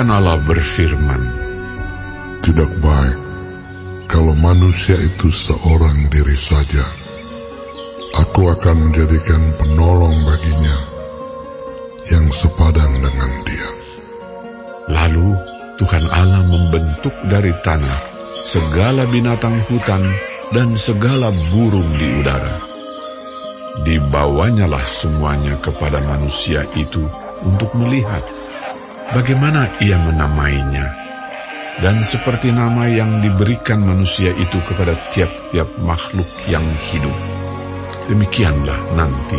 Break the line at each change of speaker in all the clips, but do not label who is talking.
Tuhan Allah berfirman,
"Tidak baik kalau manusia itu seorang diri saja. Aku akan menjadikan penolong baginya yang sepadan dengan dia."
Lalu Tuhan Allah membentuk dari tanah segala binatang hutan dan segala burung di udara. Dibawanyalah semuanya kepada manusia itu untuk melihat bagaimana ia menamainya. Dan seperti nama yang diberikan manusia itu kepada tiap-tiap makhluk yang hidup, demikianlah nanti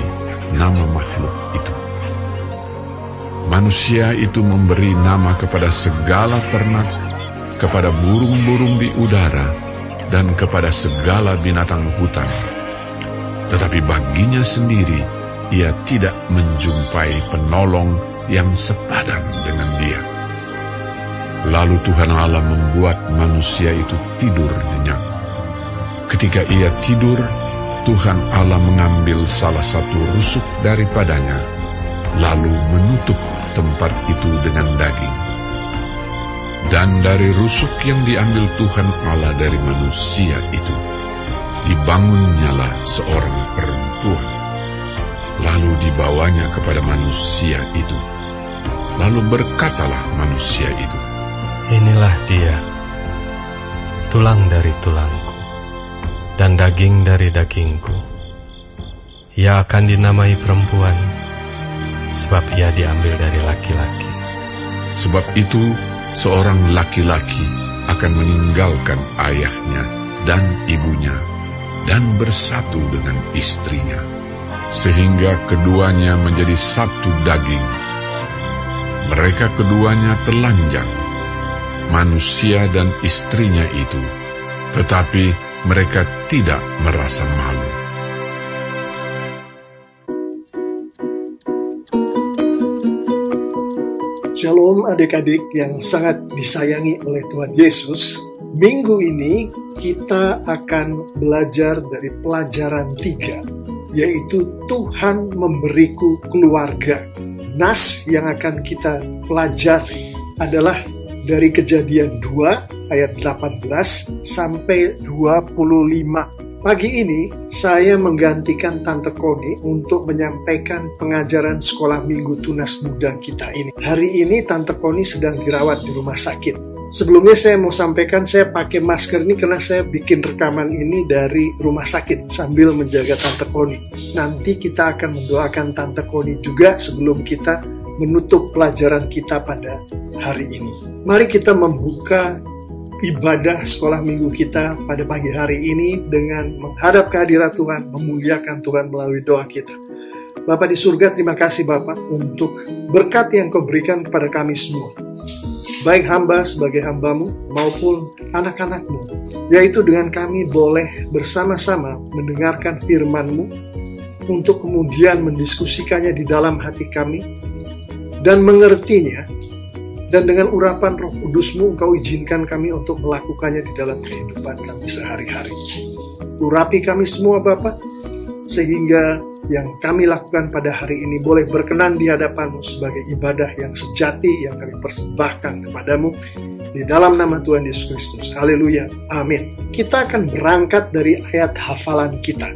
nama makhluk itu. Manusia itu memberi nama kepada segala ternak, kepada burung-burung di udara, dan kepada segala binatang hutan. Tetapi baginya sendiri, ia tidak menjumpai penolong yang sepadan dengan dia. Lalu Tuhan Allah membuat manusia itu tidur nyenyak. Ketika ia tidur, Tuhan Allah mengambil salah satu rusuk daripadanya, lalu menutup tempat itu dengan daging. Dan dari rusuk yang diambil Tuhan Allah dari manusia itu, dibangunnyalah seorang perempuan. Lalu dibawanya kepada manusia itu. Lalu berkatalah manusia itu,
"Inilah dia, tulang dari tulangku, dan daging dari dagingku. Ia akan dinamai perempuan, sebab ia diambil dari laki-laki."
Sebab itu, seorang laki-laki akan meninggalkan ayahnya dan ibunya, dan bersatu dengan istrinya, sehingga keduanya menjadi satu daging. Mereka keduanya telanjang, manusia dan istrinya itu, tetapi mereka tidak merasa malu.
Shalom adik-adik yang sangat disayangi oleh Tuhan Yesus. Minggu ini kita akan belajar dari pelajaran 3, yaitu Tuhan memberiku keluarga. Nas yang akan kita pelajari adalah dari Kejadian 2 ayat 18 sampai 25. Pagi ini saya menggantikan Tante Koni untuk menyampaikan pengajaran sekolah minggu tunas muda kita ini. Hari ini Tante Koni sedang dirawat di rumah sakit. Sebelumnya saya mau sampaikan, saya pakai masker ini karena saya bikin rekaman ini dari rumah sakit sambil menjaga Tante Koni. Nanti kita akan mendoakan Tante Koni juga sebelum kita menutup pelajaran kita pada hari ini. Mari kita membuka ibadah sekolah minggu kita pada pagi hari ini dengan menghadap kehadirat Tuhan, memuliakan Tuhan melalui doa kita. Bapa di surga, terima kasih Bapa untuk berkat yang Kau berikan kepada kami semua. Baik hamba sebagai hambamu maupun anak-anakmu, yaitu dengan kami boleh bersama-sama mendengarkan firman-Mu untuk kemudian mendiskusikannya di dalam hati kami dan mengertinya, dan dengan urapan Roh Kudus-Mu Engkau izinkan kami untuk melakukannya di dalam kehidupan kami sehari-hari. Urapi kami semua Bapa, sehingga yang kami lakukan pada hari ini boleh berkenan di hadapan-Mu sebagai ibadah yang sejati yang kami persembahkan kepadamu di dalam nama Tuhan Yesus Kristus. Haleluya, amin. Kita akan berangkat dari ayat hafalan kita,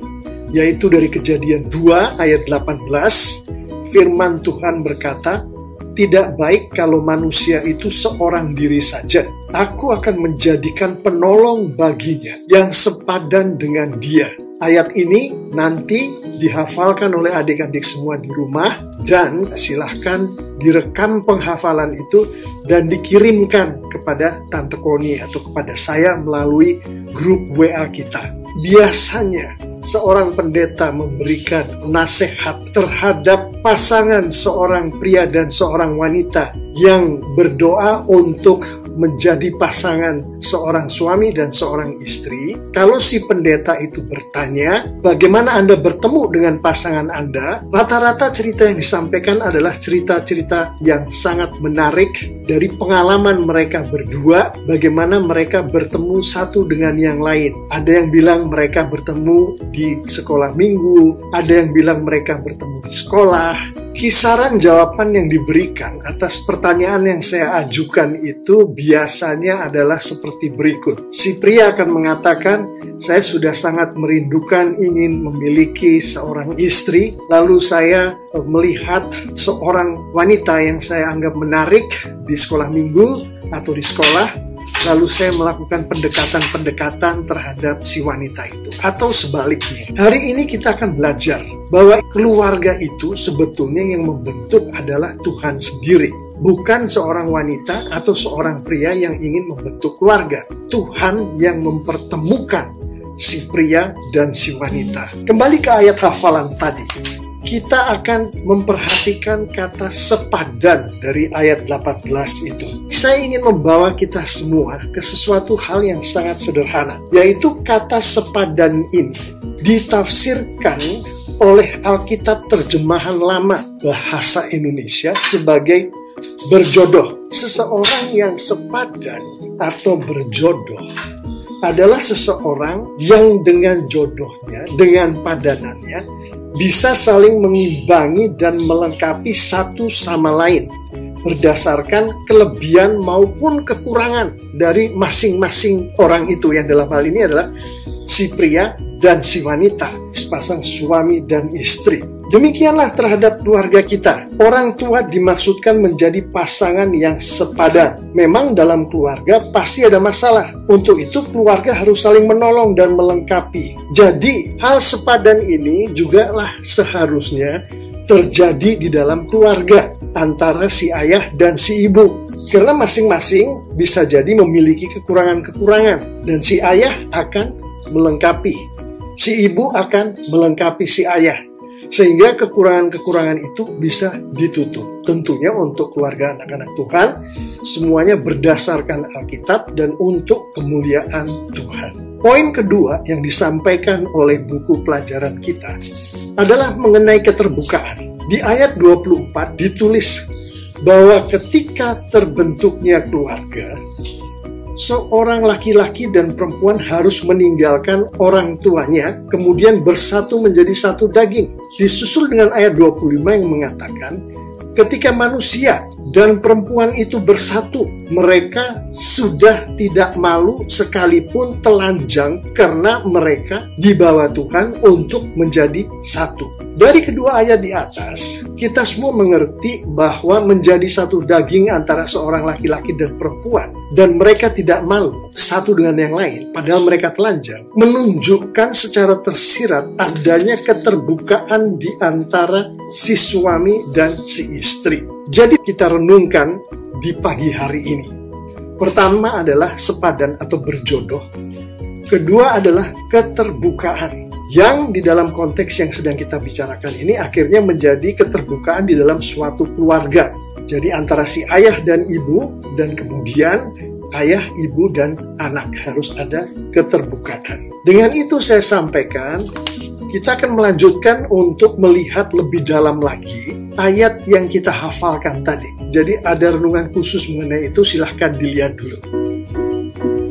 yaitu dari Kejadian 2 ayat 18. Firman Tuhan berkata, "Tidak baik kalau manusia itu seorang diri saja. Aku akan menjadikan penolong baginya yang sepadan dengan dia." Ayat ini nanti dihafalkan oleh adik-adik semua di rumah, dan silahkan direkam penghafalan itu dan dikirimkan kepada Tante Koni atau kepada saya melalui grup WA kita. Biasanya seorang pendeta memberikan nasihat terhadap pasangan seorang pria dan seorang wanita yang berdoa untuk menjadi pasangan seorang suami dan seorang istri, kalau si pendeta itu bertanya, bagaimana Anda bertemu dengan pasangan Anda? Rata-rata cerita yang disampaikan adalah cerita-cerita yang sangat menarik dari pengalaman mereka berdua, bagaimana mereka bertemu satu dengan yang lain. Ada yang bilang mereka bertemu di sekolah minggu, ada yang bilang mereka bertemu di sekolah. Kisaran jawaban yang diberikan atas pertanyaan yang saya ajukan itu biasanya adalah seperti berikut. Si pria akan mengatakan, saya sudah sangat merindukan ingin memiliki seorang istri, lalu saya melihat seorang wanita yang saya anggap menarik di sekolah minggu atau di sekolah, lalu saya melakukan pendekatan-pendekatan terhadap si wanita itu. Atau sebaliknya, hari ini kita akan belajar bahwa keluarga itu sebetulnya yang membentuk adalah Tuhan sendiri. Bukan seorang wanita atau seorang pria yang ingin membentuk keluarga. Tuhan yang mempertemukan si pria dan si wanita. Kembali ke ayat hafalan tadi. Kita akan memperhatikan kata sepadan dari ayat 18 itu. Saya ingin membawa kita semua ke sesuatu hal yang sangat sederhana, yaitu kata sepadan ini ditafsirkan oleh Alkitab terjemahan lama bahasa Indonesia sebagai berjodoh. Seseorang yang sepadan atau berjodoh adalah seseorang yang dengan jodohnya, dengan padanannya, bisa saling mengimbangi dan melengkapi satu sama lain berdasarkan kelebihan maupun kekurangan dari masing-masing orang itu, yang dalam hal ini adalah si pria dan si wanita, sepasang suami dan istri. Demikianlah terhadap keluarga kita. Orang tua dimaksudkan menjadi pasangan yang sepadan. Memang dalam keluarga pasti ada masalah. Untuk itu keluarga harus saling menolong dan melengkapi. Jadi hal sepadan ini juga lah seharusnya terjadi di dalam keluarga antara si ayah dan si ibu. Karena masing-masing bisa jadi memiliki kekurangan-kekurangan. Dan si ayah akan melengkapi. Si ibu akan melengkapi si ayah. Sehingga kekurangan-kekurangan itu bisa ditutup. Tentunya untuk keluarga anak-anak Tuhan, semuanya berdasarkan Alkitab dan untuk kemuliaan Tuhan. Poin kedua yang disampaikan oleh buku pelajaran kita adalah mengenai keterbukaan. Di ayat 24 ditulis bahwa ketika terbentuknya keluarga, seorang laki-laki dan perempuan harus meninggalkan orang tuanya, kemudian bersatu menjadi satu daging. Disusul dengan ayat 25 yang mengatakan, ketika manusia dan perempuan itu bersatu, mereka sudah tidak malu sekalipun telanjang karena mereka dibawa Tuhan untuk menjadi satu. Dari kedua ayat di atas, kita semua mengerti bahwa menjadi satu daging antara seorang laki-laki dan perempuan, dan mereka tidak malu satu dengan yang lain, padahal mereka telanjang, menunjukkan secara tersirat adanya keterbukaan di antara si suami dan si istri. Jadi kita renungkan di pagi hari ini. Pertama adalah sepadan atau berjodoh. Kedua adalah keterbukaan. Yang di dalam konteks yang sedang kita bicarakan ini akhirnya menjadi keterbukaan di dalam suatu keluarga. Jadi antara si ayah dan ibu, dan kemudian ayah, ibu, dan anak harus ada keterbukaan. Dengan itu saya sampaikan, kita akan melanjutkan untuk melihat lebih dalam lagi ayat yang kita hafalkan tadi. Jadi ada renungan khusus mengenai itu, silahkan dilihat dulu.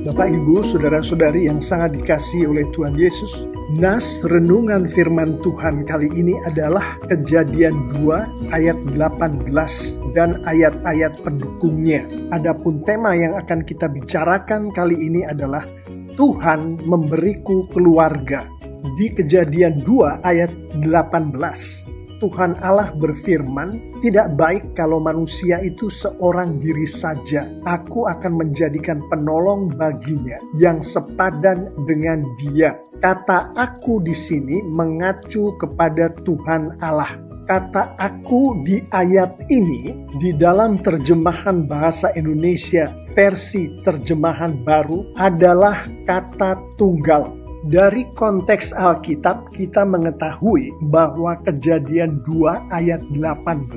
Bapak, Ibu, Saudara-saudari yang sangat dikasihi oleh Tuhan Yesus, nas renungan firman Tuhan kali ini adalah Kejadian 2 ayat 18 dan ayat-ayat pendukungnya. Adapun tema yang akan kita bicarakan kali ini adalah Tuhan memberiku keluarga. Di Kejadian 2 ayat 18, Tuhan Allah berfirman, tidak baik kalau manusia itu seorang diri saja. Aku akan menjadikan penolong baginya yang sepadan dengan dia. Kata aku di sini mengacu kepada Tuhan Allah. Kata aku di ayat ini di dalam terjemahan bahasa Indonesia versi terjemahan baru adalah kata tunggal. Dari konteks Alkitab kita mengetahui bahwa Kejadian 2 ayat 18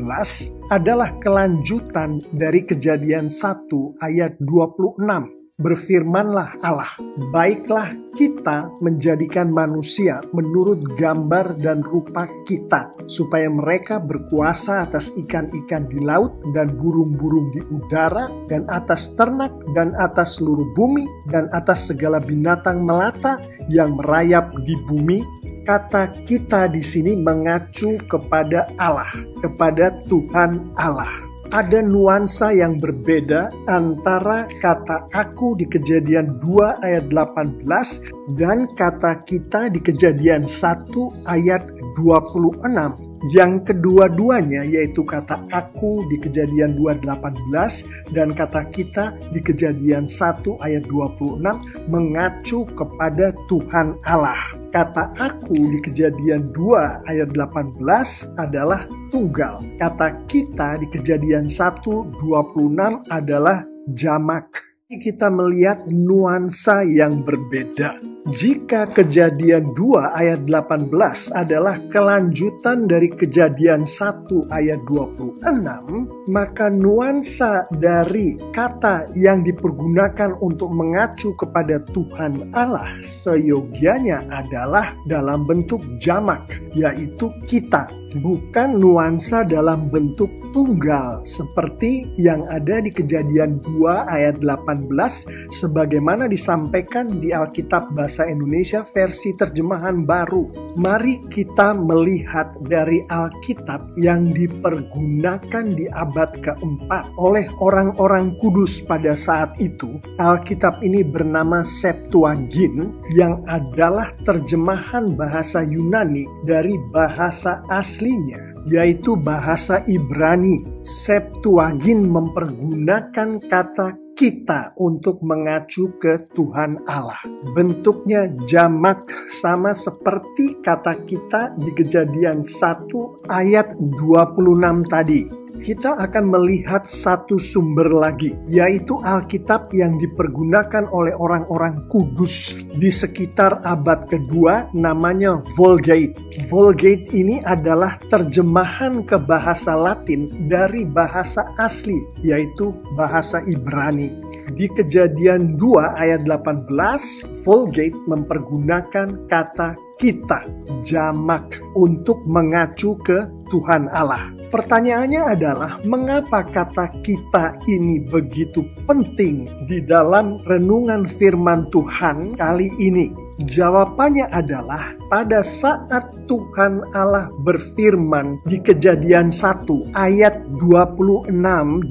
adalah kelanjutan dari Kejadian 1 ayat 26. Berfirmanlah Allah, baiklah kita menjadikan manusia menurut gambar dan rupa kita, supaya mereka berkuasa atas ikan-ikan di laut dan burung-burung di udara, dan atas ternak, dan atas seluruh bumi, dan atas segala binatang melata yang merayap di bumi. Kata kita di sini mengacu kepada Allah, kepada Tuhan Allah. Ada nuansa yang berbeda antara kata aku di Kejadian 2 ayat 18 dan kata kita di Kejadian 1 ayat 26. Yang kedua-duanya yaitu kata aku di Kejadian 2:18 dan kata kita di Kejadian 1 ayat 26 mengacu kepada Tuhan Allah. Kata aku di Kejadian 2 ayat 18 adalah tunggal. Kata kita di Kejadian 1:26 adalah jamak. Kita melihat nuansa yang berbeda. Jika Kejadian 2 ayat 18 adalah kelanjutan dari Kejadian 1 ayat 26, maka nuansa dari kata yang dipergunakan untuk mengacu kepada Tuhan Allah seyogianya adalah dalam bentuk jamak, yaitu kita. Bukan nuansa dalam bentuk tunggal seperti yang ada di Kejadian 2 ayat 18 sebagaimana disampaikan di Alkitab Bahasa Indonesia versi terjemahan baru. Mari kita melihat dari Alkitab yang dipergunakan di abad keempat oleh orang-orang kudus pada saat itu. Alkitab ini bernama Septuagint yang adalah terjemahan bahasa Yunani dari bahasa aslinya, yaitu bahasa Ibrani. Septuagint mempergunakan kata kita untuk mengacu ke Tuhan Allah. Bentuknya jamak sama seperti kata kita di Kejadian 1 ayat 26 tadi. Kita akan melihat satu sumber lagi, yaitu Alkitab yang dipergunakan oleh orang-orang kudus di sekitar abad kedua, namanya Vulgate. Vulgate ini adalah terjemahan ke bahasa Latin dari bahasa asli, yaitu bahasa Ibrani. Di Kejadian 2 ayat 18, Vulgate mempergunakan kata kita, jamak, untuk mengacu ke Tuhan Allah. Pertanyaannya adalah, mengapa kata kita ini begitu penting di dalam renungan firman Tuhan kali ini? Jawabannya adalah pada saat Tuhan Allah berfirman di Kejadian 1 ayat 26,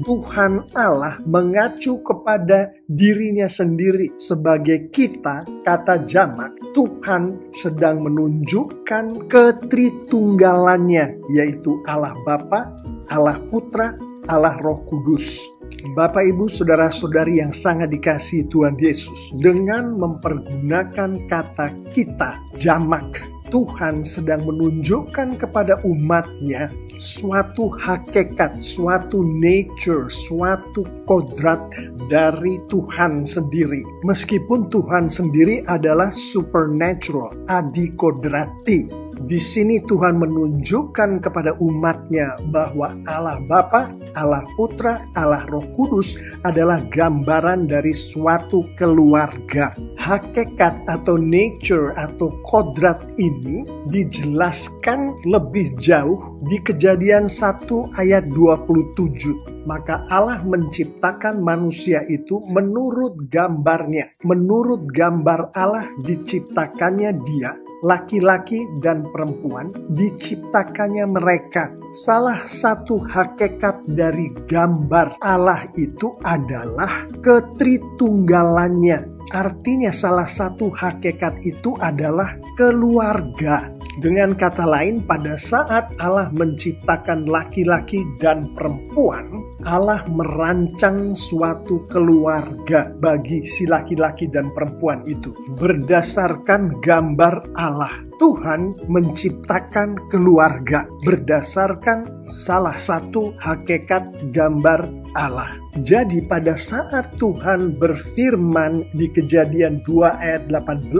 Tuhan Allah mengacu kepada dirinya sendiri sebagai kita, kata jamak. Tuhan sedang menunjukkan ketritunggalannya, yaitu Allah Bapa, Allah Putra, Allah Roh Kudus. Bapak, Ibu, Saudara-saudari yang sangat dikasihi Tuhan Yesus, dengan mempergunakan kata kita, jamak, Tuhan sedang menunjukkan kepada umatnya suatu hakikat, suatu nature, suatu kodrat dari Tuhan sendiri. Meskipun Tuhan sendiri adalah supernatural, adikodrati. Di sini Tuhan menunjukkan kepada umatnya bahwa Allah Bapa, Allah Putra, Allah Roh Kudus adalah gambaran dari suatu keluarga. Hakikat atau nature atau kodrat ini dijelaskan lebih jauh di Kejadian 1 ayat 27. Maka Allah menciptakan manusia itu menurut gambarnya. Menurut gambar Allah diciptakannya dia, laki-laki dan perempuan, diciptakannya mereka. Salah satu hakikat dari gambar Allah itu adalah ketritunggalannya. Artinya salah satu hakikat itu adalah keluarga. Dengan kata lain, pada saat Allah menciptakan laki-laki dan perempuan, Allah merancang suatu keluarga bagi si laki-laki dan perempuan itu. Berdasarkan gambar Allah, Tuhan menciptakan keluarga berdasarkan salah satu hakikat gambar Allah. Jadi pada saat Tuhan berfirman di Kejadian 2 ayat 18,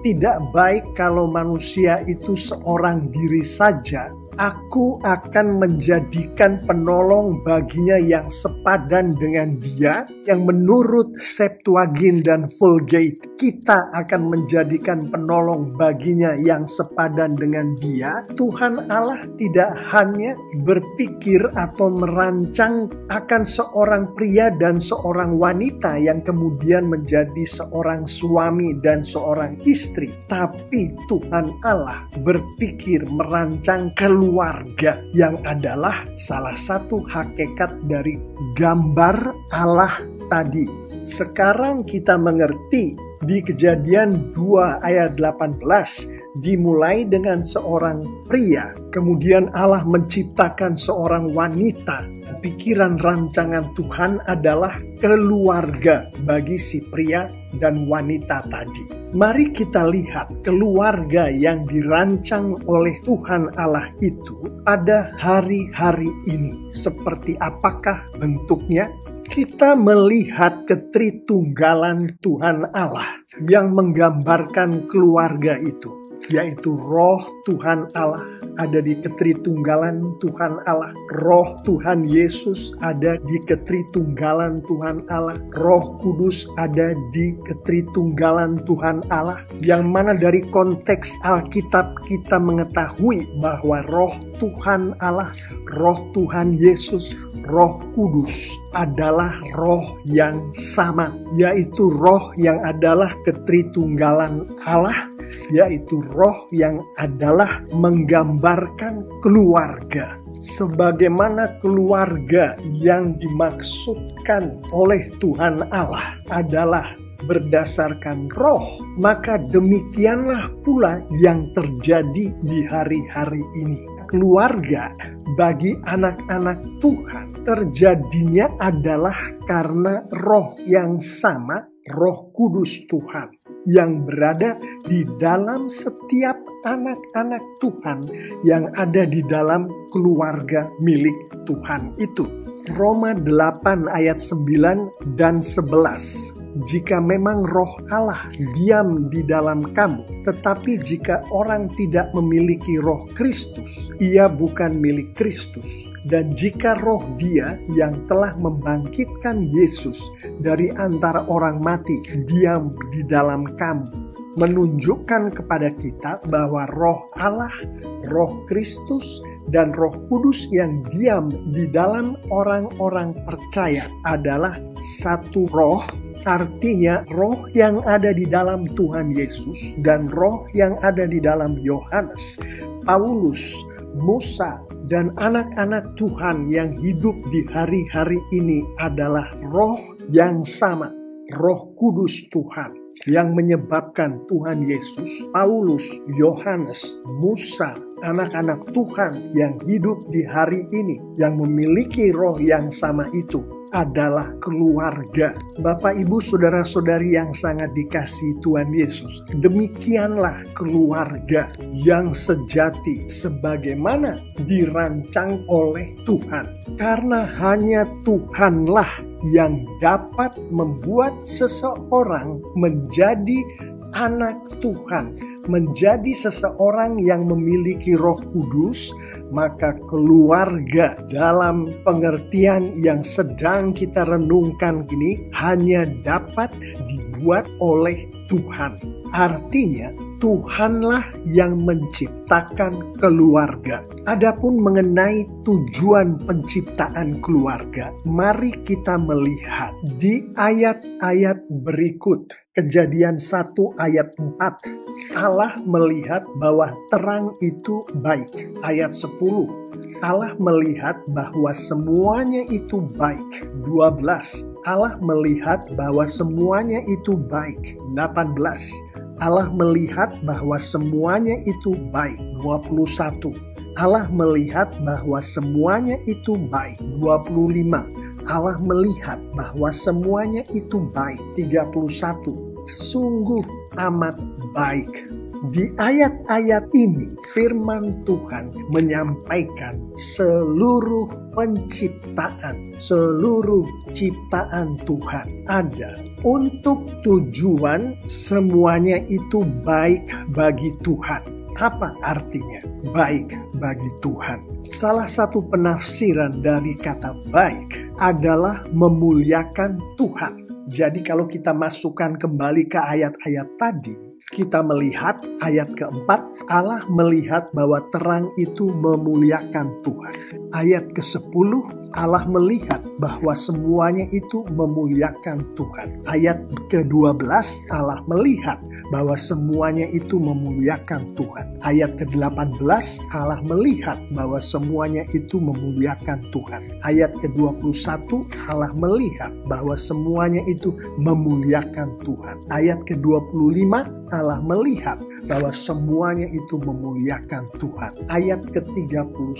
tidak baik kalau manusia itu seorang diri saja, Aku akan menjadikan penolong baginya yang sepadan dengan dia, yang menurut Septuagint dan Vulgate, kita akan menjadikan penolong baginya yang sepadan dengan dia. Tuhan Allah tidak hanya berpikir atau merancang akan seorang pria dan seorang wanita yang kemudian menjadi seorang suami dan seorang istri, tapi Tuhan Allah berpikir merancang keluarga yang adalah salah satu hakikat dari gambar Allah tadi. Sekarang kita mengerti di Kejadian 2 ayat 18 dimulai dengan seorang pria, kemudian Allah menciptakan seorang wanita. Pikiran rancangan Tuhan adalah keluarga bagi si pria dan wanita tadi. Mari kita lihat keluarga yang dirancang oleh Tuhan Allah itu pada hari-hari ini. Seperti apakah bentuknya? Kita melihat ketritunggalan Tuhan Allah yang menggambarkan keluarga itu, yaitu Roh Tuhan Allah ada di ketritunggalan Tuhan Allah. Roh Tuhan Yesus ada di ketritunggalan Tuhan Allah. Roh Kudus ada di ketritunggalan Tuhan Allah. Yang mana dari konteks Alkitab kita mengetahui bahwa Roh Tuhan Allah, Roh Tuhan Yesus, Roh Kudus adalah roh yang sama, yaitu roh yang adalah ketritunggalan Allah, yaitu roh yang adalah menggambarkan keluarga. Sebagaimana keluarga yang dimaksudkan oleh Tuhan Allah adalah berdasarkan roh, maka demikianlah pula yang terjadi di hari-hari ini. Keluarga bagi anak-anak Tuhan terjadinya adalah karena roh yang sama, Roh Kudus Tuhan, yang berada di dalam setiap anak-anak Tuhan yang ada di dalam keluarga milik Tuhan itu. Roma 8 ayat 9 dan 11. Jika memang roh Allah diam di dalam kamu, tetapi jika orang tidak memiliki roh Kristus, ia bukan milik Kristus. Dan jika roh dia yang telah membangkitkan Yesus dari antara orang mati diam di dalam kamu, menunjukkan kepada kita bahwa roh Allah, roh Kristus, dan Roh Kudus yang diam di dalam orang-orang percaya adalah satu roh. Artinya roh yang ada di dalam Tuhan Yesus dan roh yang ada di dalam Yohanes, Paulus, Musa, dan anak-anak Tuhan yang hidup di hari-hari ini adalah roh yang sama, Roh Kudus Tuhan, yang menyebabkan Tuhan Yesus, Paulus, Yohanes, Musa, anak-anak Tuhan yang hidup di hari ini, yang memiliki roh yang sama itu, adalah keluarga. Bapak, Ibu, saudara-saudari yang sangat dikasihi Tuhan Yesus, demikianlah keluarga yang sejati sebagaimana dirancang oleh Tuhan. Karena hanya Tuhanlah yang dapat membuat seseorang menjadi anak Tuhan, menjadi seseorang yang memiliki Roh Kudus. Maka keluarga dalam pengertian yang sedang kita renungkan ini hanya dapat dibuat oleh Tuhan. Artinya Tuhanlah yang menciptakan keluarga. Adapun mengenai tujuan penciptaan keluarga, mari kita melihat di ayat-ayat berikut. Kejadian 1 ayat 4. Allah melihat bahwa terang itu baik. Ayat 10. Allah melihat bahwa semuanya itu baik. 12. Allah melihat bahwa semuanya itu baik. 18. Allah melihat bahwa semuanya itu baik. 21. Allah melihat bahwa semuanya itu baik. 25. Allah melihat bahwa semuanya itu baik. 31. Sungguh amat baik. Di ayat-ayat ini firman Tuhan menyampaikan seluruh penciptaan, seluruh ciptaan Tuhan ada untuk tujuan semuanya itu baik bagi Tuhan. Apa artinya baik bagi Tuhan? Salah satu penafsiran dari kata baik adalah memuliakan Tuhan. Jadi kalau kita masukkan kembali ke ayat-ayat tadi, kita melihat ayat keempat, Allah melihat bahwa terang itu memuliakan Tuhan. Ayat ke-10, Allah melihat bahwa semuanya itu memuliakan Tuhan. Ayat ke-12, Allah melihat bahwa semuanya itu memuliakan Tuhan. Ayat ke-18, Allah melihat bahwa semuanya itu memuliakan Tuhan. Ayat ke-21, Allah melihat bahwa semuanya itu memuliakan Tuhan. Ayat ke-25, Allah melihat bahwa semuanya itu memuliakan Tuhan. Ayat ke-31,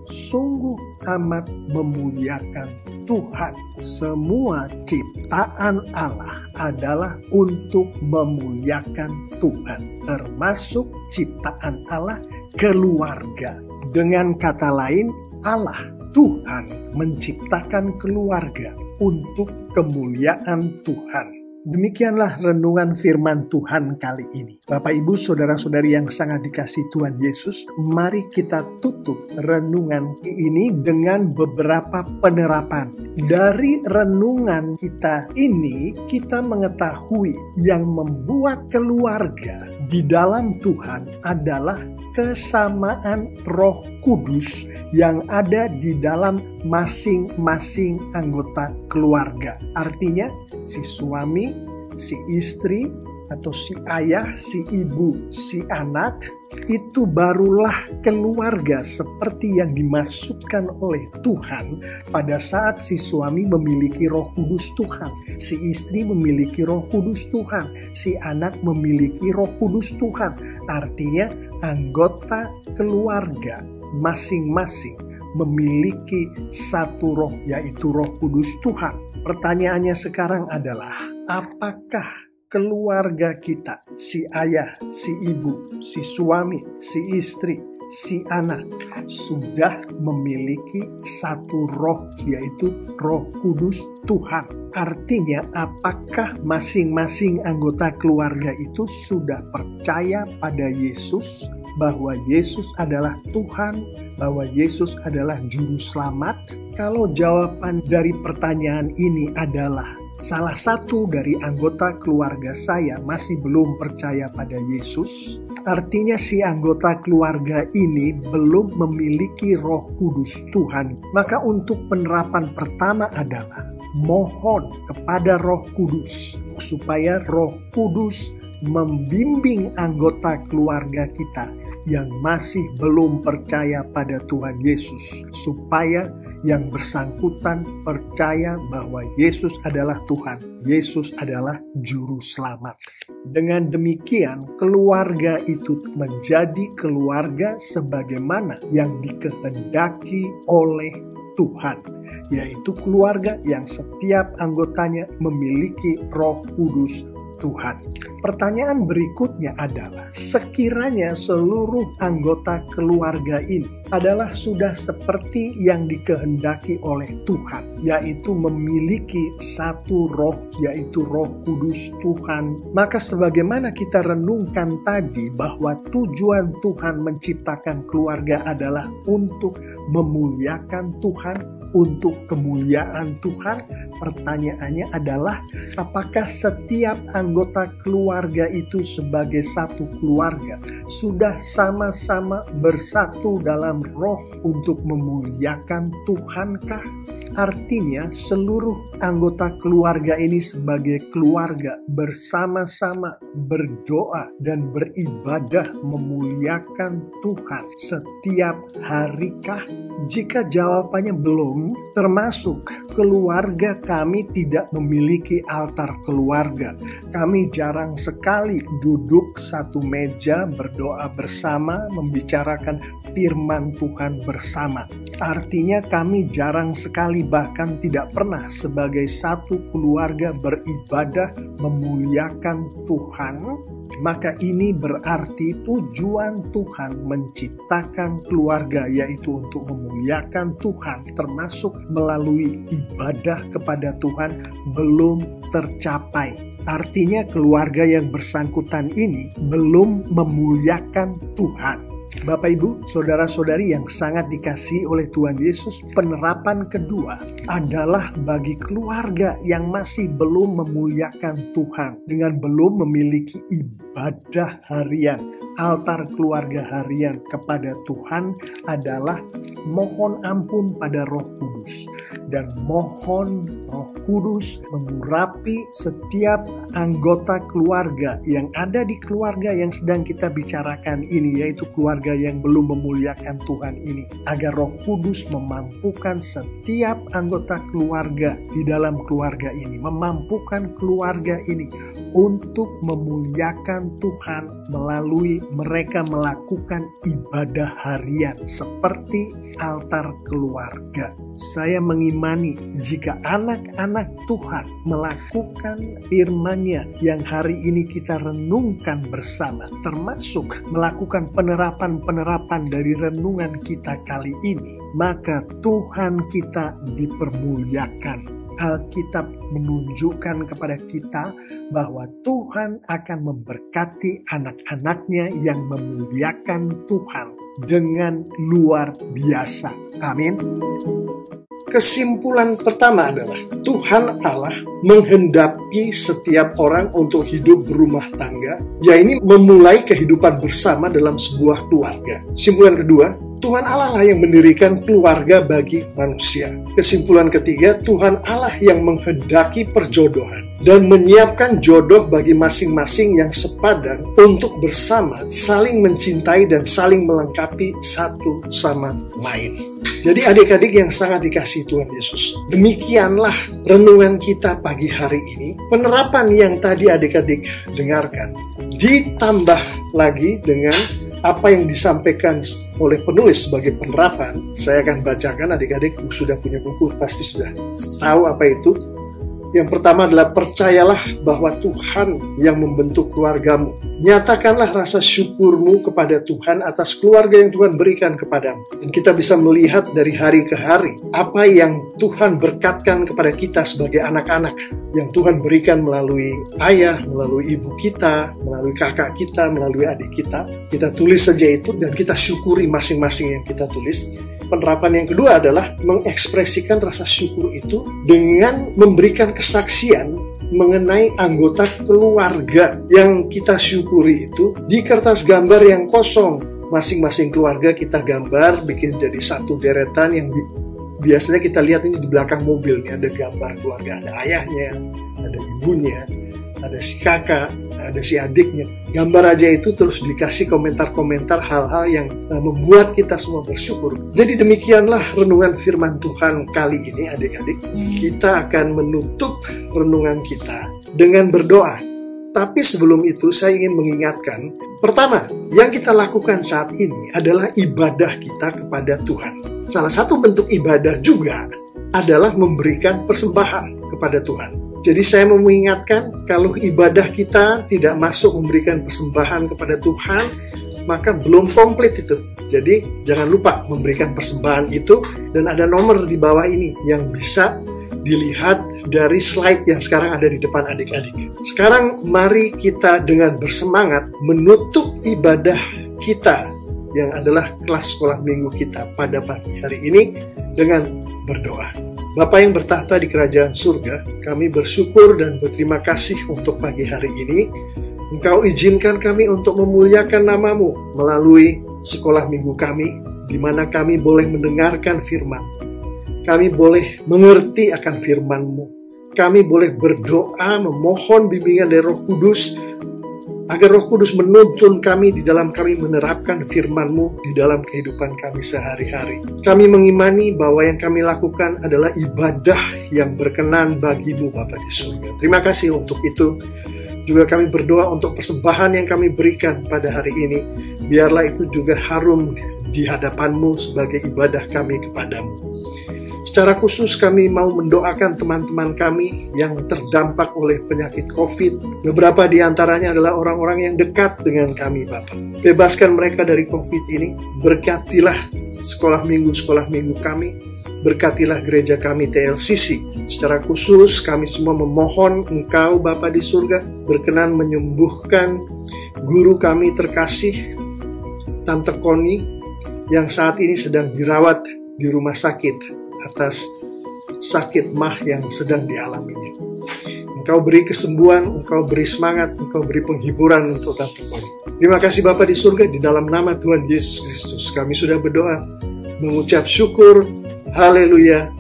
sungguh amat memuliakan Tuhan. Semua ciptaan Allah adalah untuk memuliakan Tuhan, termasuk ciptaan Allah keluarga. Dengan kata lain, Allah, Tuhan, menciptakan keluarga untuk kemuliaan Tuhan. Demikianlah renungan firman Tuhan kali ini. Bapak, Ibu, saudara-saudari yang sangat dikasihi Tuhan Yesus, mari kita tutup renungan ini dengan beberapa penerapan. Dari renungan kita ini, kita mengetahui yang membuat keluarga di dalam Tuhan adalah kesamaan Roh Kudus yang ada di dalam masing-masing anggota keluarga. Artinya, si suami, si istri, atau si ayah, si ibu, si anak, itu barulah keluarga seperti yang dimaksudkan oleh Tuhan pada saat si suami memiliki Roh Kudus Tuhan, si istri memiliki Roh Kudus Tuhan, si anak memiliki Roh Kudus Tuhan. Artinya anggota keluarga masing-masing memiliki satu roh, yaitu Roh Kudus Tuhan. Pertanyaannya sekarang adalah, apakah keluarga kita, si ayah, si ibu, si suami, si istri, si anak, sudah memiliki satu roh, yaitu Roh Kudus Tuhan? Artinya, apakah masing-masing anggota keluarga itu sudah percaya pada Yesus, bahwa Yesus adalah Tuhan, bahwa Yesus adalah Juru Selamat? Kalau jawaban dari pertanyaan ini adalah salah satu dari anggota keluarga saya masih belum percaya pada Yesus, artinya si anggota keluarga ini belum memiliki Roh Kudus Tuhan. Maka untuk penerapan pertama adalah mohon kepada Roh Kudus supaya Roh Kudus membimbing anggota keluarga kita yang masih belum percaya pada Tuhan Yesus, supaya yang bersangkutan percaya bahwa Yesus adalah Tuhan, Yesus adalah Juru Selamat. Dengan demikian, keluarga itu menjadi keluarga sebagaimana yang dikehendaki oleh Tuhan, yaitu keluarga yang setiap anggotanya memiliki Roh Kudus Tuhan. Pertanyaan berikutnya adalah, sekiranya seluruh anggota keluarga ini adalah sudah seperti yang dikehendaki oleh Tuhan, yaitu memiliki satu roh, yaitu Roh Kudus Tuhan, maka sebagaimana kita renungkan tadi bahwa tujuan Tuhan menciptakan keluarga adalah untuk memuliakan Tuhan, untuk kemuliaan Tuhan. Pertanyaannya adalah, apakah setiap anggota keluarga itu sebagai satu keluarga sudah sama-sama bersatu dalam roh untuk memuliakan Tuhankah? Artinya seluruh anggota keluarga ini sebagai keluarga bersama-sama berdoa dan beribadah memuliakan Tuhan setiap harikah? Jika jawabannya belum, termasuk keluarga kami tidak memiliki altar keluarga. Kami jarang sekali duduk satu meja berdoa bersama, membicarakan firman Tuhan bersama. Artinya kami jarang sekali bahkan tidak pernah sebagai satu keluarga beribadah memuliakan Tuhan, maka ini berarti tujuan Tuhan menciptakan keluarga, yaitu untuk memuliakan Tuhan, termasuk melalui ibadah kepada Tuhan, belum tercapai. Artinya keluarga yang bersangkutan ini belum memuliakan Tuhan. Bapak, Ibu, saudara-saudari yang sangat dikasihi oleh Tuhan Yesus, penerapan kedua adalah bagi keluarga yang masih belum memuliakan Tuhan dengan belum memiliki ibadah harian, altar keluarga harian kepada Tuhan adalah mohon ampun pada Roh Kudus. Dan mohon Roh Kudus mengurapi setiap anggota keluarga yang ada di keluarga yang sedang kita bicarakan ini, yaitu keluarga yang belum memuliakan Tuhan ini, agar Roh Kudus memampukan setiap anggota keluarga di dalam keluarga ini, memampukan keluarga ini untuk memuliakan Tuhan melalui mereka melakukan ibadah harian seperti altar keluarga. Saya mengimani jika anak-anak Tuhan melakukan firman-Nya yang hari ini kita renungkan bersama, termasuk melakukan penerapan-penerapan dari renungan kita kali ini, maka Tuhan kita dipermuliakan. Alkitab menunjukkan kepada kita bahwa Tuhan akan memberkati anak-anaknya yang memuliakan Tuhan dengan luar biasa. Amin. Kesimpulan pertama adalah Tuhan Allah menghendaki setiap orang untuk hidup berumah tangga, yaitu memulai kehidupan bersama dalam sebuah keluarga. Kesimpulan kedua, Tuhan Allah lah yang mendirikan keluarga bagi manusia. Kesimpulan ketiga, Tuhan Allah yang menghendaki perjodohan dan menyiapkan jodoh bagi masing-masing yang sepadan untuk bersama saling mencintai dan saling melengkapi satu sama lain. Jadi adik-adik yang sangat dikasihi Tuhan Yesus, demikianlah renungan kita pagi hari ini. Penerapan yang tadi adik-adik dengarkan ditambah lagi dengan apa yang disampaikan oleh penulis sebagai penerapan. Saya akan bacakan, adik-adik sudah punya buku, pasti sudah tahu apa itu. Yang pertama adalah percayalah bahwa Tuhan yang membentuk keluargamu. Nyatakanlah rasa syukurmu kepada Tuhan atas keluarga yang Tuhan berikan kepadamu. Dan kita bisa melihat dari hari ke hari apa yang Tuhan berkatkan kepada kita sebagai anak-anak yang Tuhan berikan melalui ayah, melalui ibu kita, melalui kakak kita, melalui adik kita. Kita tulis saja itu dan kita syukuri masing-masing yang kita tulis. Penerapan yang kedua adalah mengekspresikan rasa syukur itu dengan memberikan kesaksian mengenai anggota keluarga yang kita syukuri itu di kertas gambar yang kosong. Masing-masing keluarga kita gambar, bikin jadi satu deretan yang biasanya kita lihat ini di belakang mobil. Ini ada gambar keluarga, ada ayahnya, ada ibunya, ada si kakak, ada si adiknya. Gambar aja itu terus dikasih komentar-komentar hal-hal yang membuat kita semua bersyukur. Jadi demikianlah renungan firman Tuhan kali ini, adik-adik. Kita akan menutup renungan kita dengan berdoa. Tapi sebelum itu saya ingin mengingatkan, pertama, yang kita lakukan saat ini adalah ibadah kita kepada Tuhan. Salah satu bentuk ibadah juga adalah memberikan persembahan kepada Tuhan. Jadi saya mau mengingatkan, kalau ibadah kita tidak masuk memberikan persembahan kepada Tuhan, maka belum komplit itu. Jadi jangan lupa memberikan persembahan itu, dan ada nomor di bawah ini yang bisa dilihat dari slide yang sekarang ada di depan adik-adik. Sekarang mari kita dengan bersemangat menutup ibadah kita yang adalah kelas sekolah minggu kita pada pagi hari ini dengan berdoa. Bapa yang bertahta di kerajaan surga, kami bersyukur dan berterima kasih untuk pagi hari ini. Engkau izinkan kami untuk memuliakan nama-Mu melalui sekolah minggu kami, di mana kami boleh mendengarkan firman. Kami boleh mengerti akan firman-Mu. Kami boleh berdoa, memohon bimbingan dari Roh Kudus, agar Roh Kudus menuntun kami di dalam kami menerapkan firman-Mu di dalam kehidupan kami sehari-hari. Kami mengimani bahwa yang kami lakukan adalah ibadah yang berkenan bagi-Mu Bapa di surga. Terima kasih untuk itu. Juga kami berdoa untuk persembahan yang kami berikan pada hari ini. Biarlah itu juga harum di hadapan-Mu sebagai ibadah kami kepadamu. Secara khusus kami mau mendoakan teman-teman kami yang terdampak oleh penyakit COVID. Beberapa di antaranya adalah orang-orang yang dekat dengan kami, Bapak. Bebaskan mereka dari COVID ini. Berkatilah sekolah minggu kami. Berkatilah gereja kami TLCC. Secara khusus kami semua memohon Engkau, Bapa di surga, berkenan menyembuhkan guru kami terkasih, Tante Koni, yang saat ini sedang dirawat di rumah sakit atas sakit mah yang sedang dialaminya. Engkau beri kesembuhan, Engkau beri semangat, Engkau beri penghiburan untuk Tante Koni. Terima kasih Bapa di surga, di dalam nama Tuhan Yesus Kristus kami sudah berdoa, mengucap syukur. Haleluya,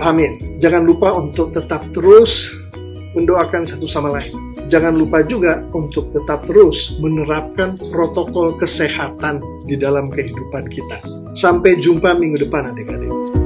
amin. Jangan lupa untuk tetap terus mendoakan satu sama lain. Jangan lupa juga untuk tetap terus menerapkan protokol kesehatan di dalam kehidupan kita. Sampai jumpa minggu depan adik-adik.